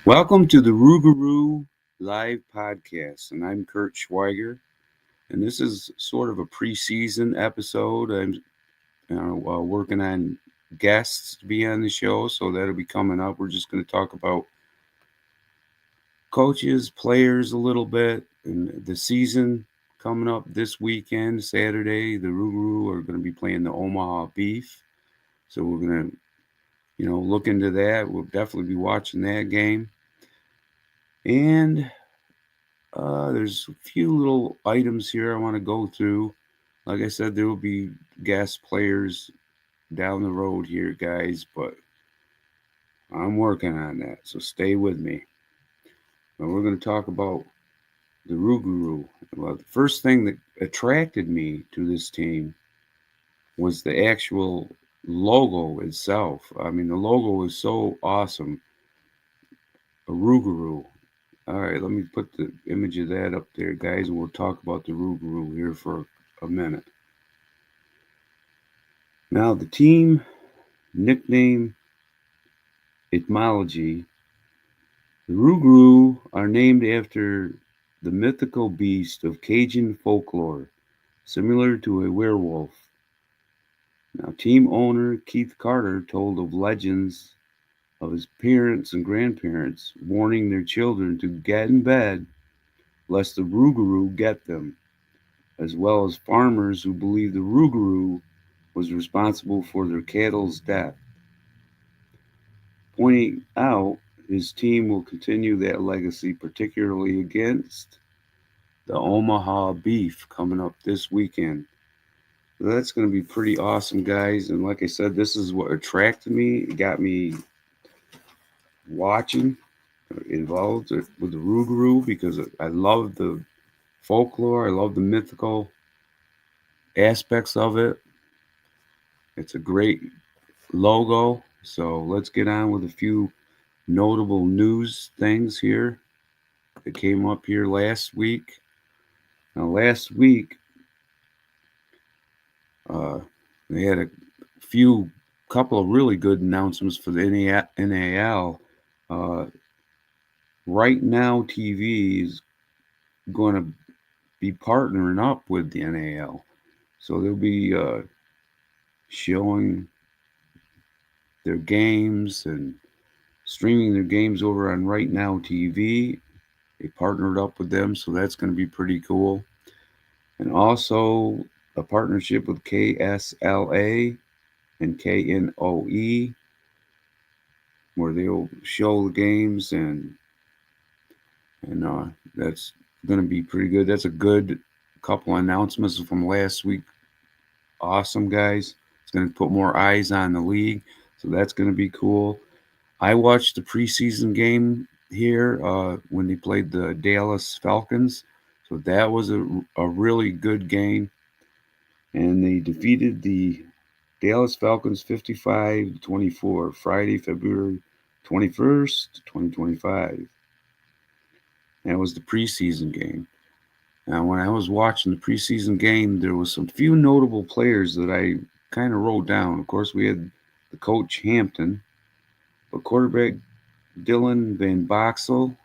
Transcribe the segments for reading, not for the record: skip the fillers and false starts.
Welcome to the Rouxgaroux live podcast, and I'm Kurt Schweiger, and this is sort of a preseason episode. I'm working on guests to be on the show, so that'll be coming up. We're just going to talk about coaches, players a little bit, and the season coming up this weekend, Saturday. The Rouxgaroux are going to be playing the Omaha Beef, so we're going to, look into that. We'll definitely be watching that game. And there's a few little items here I want to go through. Like I said, there will be guest players down the road here, guys, but I'm working on that, so stay with me. Now we're going to talk about the Rouxgaroux. Well, the first thing that attracted me to this team was the actual logo itself. I mean, the logo is so awesome. A Rouxgaroux. All right, let me put the image of that up there, guys, and we'll talk about the Rouxgaroux here for a minute. Now, the team nickname etymology, the Rouxgaroux are named after the mythical beast of Cajun folklore, similar to a werewolf. Now, team owner Keith Carter told of legends of his parents and grandparents warning their children to get in bed lest the Rouxgaroux get them, as well as farmers who believed the Rouxgaroux was responsible for their cattle's death, pointing out his team will continue that legacy, particularly against the Omaha Beef coming up this weekend. So that's going to be pretty awesome, guys. And like I said, this is what attracted me. It got me watching, involved with the Rouxgaroux because I love the folklore. I love the mythical aspects of it. It's a great logo. So let's get on with a few notable news things here that came up here last week. Now, last week, uh, they had a couple of really good announcements for the NAL. Right Now TV is going to be partnering up with the NAL. So they'll be showing their games and streaming their games over on Right Now TV. They partnered up with them, so that's going to be pretty cool. And also a partnership with KSLA and KNOE, where they'll show the games and that's going to be pretty good. That's a good couple announcements from last week. Awesome, guys. It's going to put more eyes on the league, so that's going to be cool. I watched the preseason game here when they played the Dallas Falcons, so that was a really good game, and they defeated the Dallas Falcons 55-24, Friday, February 21st, 2025. That was the preseason game. Now, when I was watching the preseason game, there was some few notable players that I kind of wrote down. Of course, we had the coach Hampton, but quarterback Dylan Van Boxel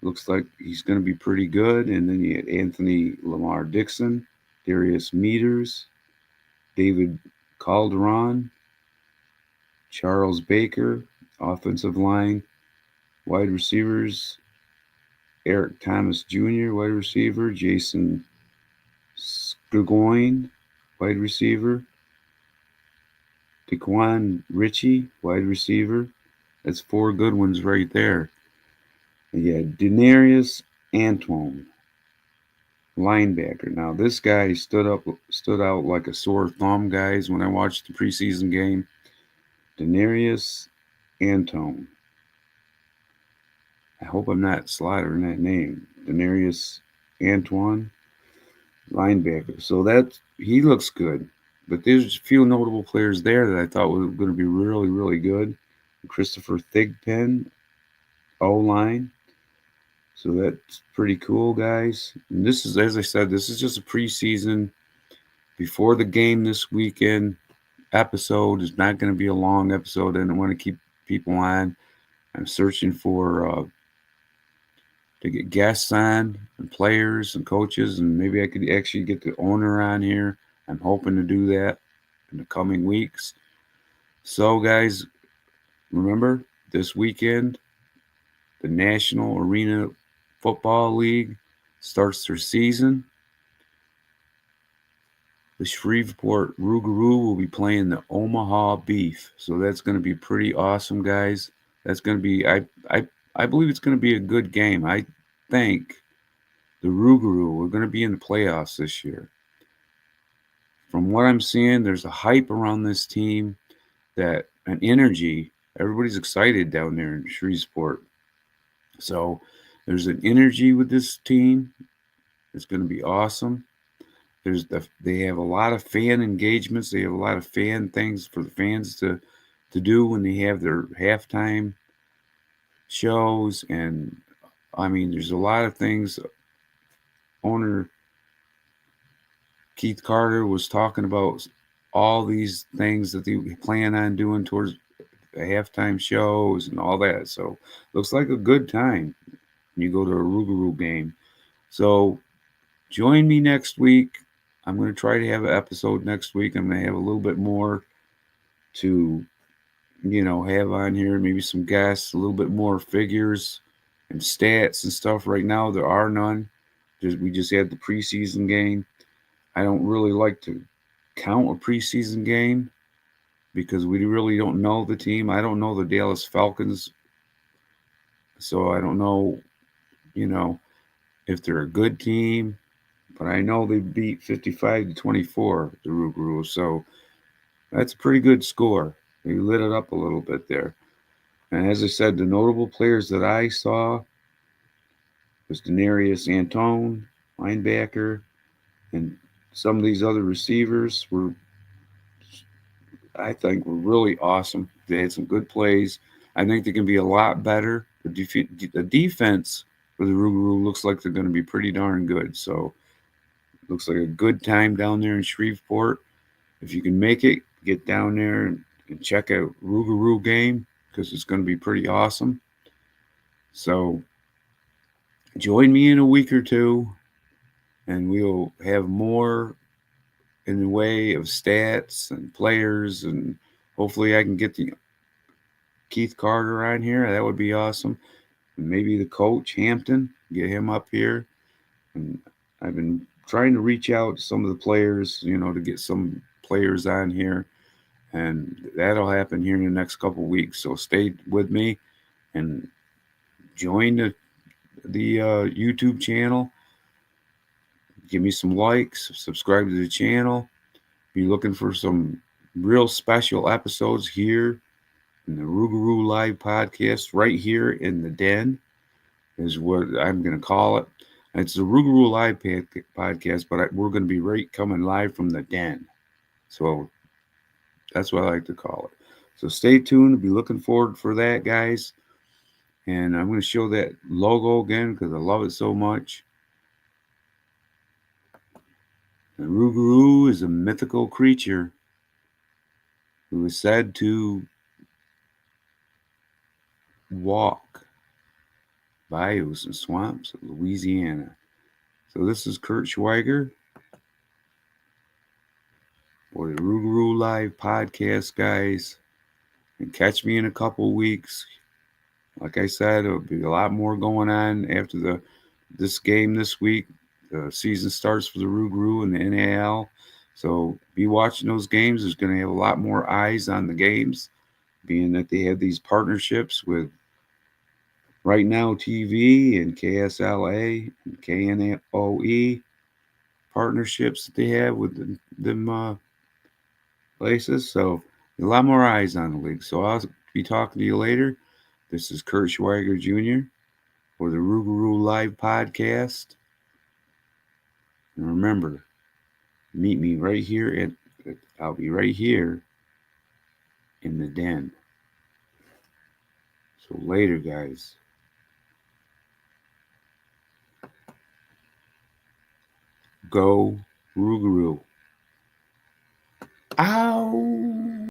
looks like he's going to be pretty good. And then you had Anthony Lamar Dixon, Darius Meters, David Calderon, Charles Baker, offensive line, wide receivers, Eric Thomas Jr., wide receiver, Jason Scugoin, wide receiver, Dequan Ritchie, wide receiver. That's four good ones right there. And you had Denarius Antoine, linebacker. Now this guy stood out like a sore thumb, guys, when I watched the preseason game. Denarius Antoine. I hope I'm not slaughtering that name. Denarius Antoine, linebacker. So he looks good. But there's a few notable players there that I thought were going to be really, really good. Christopher Thigpen, O-line. So that's pretty cool, guys. And this is, as I said, this is just a preseason before the game this weekend episode. It's not going to be a long episode. I don't want to keep people on. I'm searching for to get guests on and players and coaches, and maybe I could actually get the owner on here. I'm hoping to do that in the coming weeks. So, guys, remember this weekend, the National Arena Football League starts their season. The Shreveport Rouxgaroux will be playing the Omaha Beef, so that's going to be pretty awesome, guys. That's going to be I believe it's going to be a good game. I think the Rouxgaroux we're going to be in the playoffs this year. From what I'm seeing, there's a hype around this team, that an energy. Everybody's excited down there in Shreveport. So there's an energy with this team. It's going to be awesome. They have a lot of fan engagements. They have a lot of fan things for the fans to do when they have their halftime shows, and I mean, there's a lot of things. Owner Keith Carter was talking about all these things that they plan on doing towards the halftime shows and all that. So looks like a good time when you go to a Rougarou game. So join me next week. I'm going to try to have an episode next week. I'm going to have a little bit more to, have on here, maybe some guests, a little bit more figures and stats and stuff. Right now, there are none. We just had the preseason game. I don't really like to count a preseason game because we really don't know the team. I don't know the Dallas Falcons, so I don't know, you know, if they're a good team. But I know they beat 55-24 the Rougarou, so that's a pretty good score. They lit it up a little bit there. And as I said, the notable players that I saw was Denarius Antone, linebacker, and some of these other receivers were, I think, were really awesome. They had some good plays. I think they can be a lot better. The defense for the Rougarou looks like they're going to be pretty darn good. So looks like a good time down there in Shreveport. If you can make it, get down there and check out Rougarou game because it's going to be pretty awesome. So join me in a week or two, and we'll have more in the way of stats and players, and hopefully I can get the Keith Carter on here. That would be awesome. And maybe the coach Hampton, get him up here. And I've been trying to reach out to some of the players, to get some players on here, and that'll happen here in the next couple of weeks. So stay with me and join the YouTube channel. Give me some likes, subscribe to the channel. Be looking for some real special episodes here in the Rougarou Live podcast, right here in the Den, is what I'm going to call it. It's the Rougarou Live podcast, but we're going to be coming live from the Den. So that's what I like to call it. So stay tuned. Be looking forward for that, guys. And I'm going to show that logo again because I love it so much. The Rougarou is a mythical creature who is said to walk bayous and swamps of Louisiana. So this is Kurt Schweiger for the Rougarou Live podcast, guys. And catch me in a couple weeks. Like I said, there'll be a lot more going on after this game this week. The season starts for the Rougarou and the NAL. So be watching those games. There's going to have a lot more eyes on the games, being that they have these partnerships with Right Now TV and KSLA and KNOE partnerships that they have with them places. So a lot more eyes on the league. So I'll be talking to you later. This is Kurt Schweiger Jr. for the Rougarou Live podcast. And remember, meet me right here I'll be right here in the Den. So later, guys. Go Rougarou. Ow!